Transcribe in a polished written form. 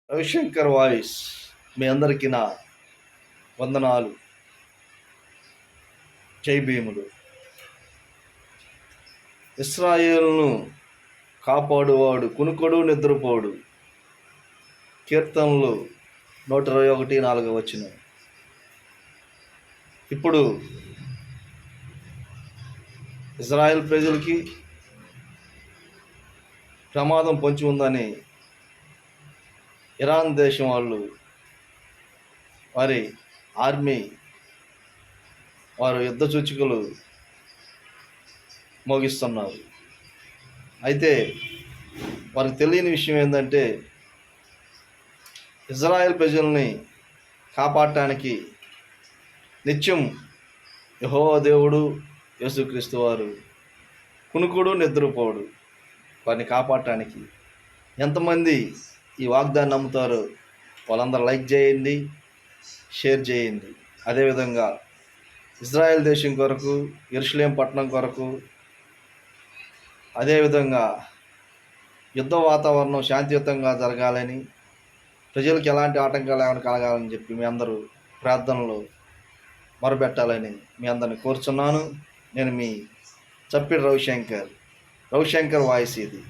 Ravishankar voice మీ అందరికీ నా వందనాలు. జై భీముడు. ఇశ్రాయేలును కాపాడువాడు కునుకొడు నిద్రపోడు. కీర్తనలు 121:4. ఇప్పుడు ఇజ్రాయెల్ ప్రజలకి ప్రమాదం పొంచి ఉందని ఇరాన్ దేశం వాళ్ళు వారి ఆర్మీ వారు యుద్ధ సూచికలు మోగిస్తున్నారు. అయితే వారికి తెలియని విషయం ఏంటంటే ఇజ్రాయెల్ ప్రజల్ని కాపాడటానికి నిత్యం యెహోవా దేవుడు యేసుక్రీస్తు వారు కునుకుడు నిద్రపోడు వారిని కాపాడటానికి. ఎంతమంది ఈ వాగ్దాన్ని నమ్ముతారో వాళ్ళందరూ లైక్ చేయండి, షేర్ చేయండి. అదేవిధంగా ఇజ్రాయెల్ దేశం కొరకు, యెరూషలేం పట్టణం కొరకు, అదేవిధంగా యుద్ధ వాతావరణం శాంతియుతంగా జరగాలని, ప్రజలకు ఎలాంటి ఆటంకాలు ఏమైనా కలగాలని చెప్పి మీ అందరూ ప్రార్థనలో మొరపెట్టాలని మీ అందరిని కోరుచున్నాను. నేను మీ చప్పిడి రవిశంకర్ వాయిస్ ఇది.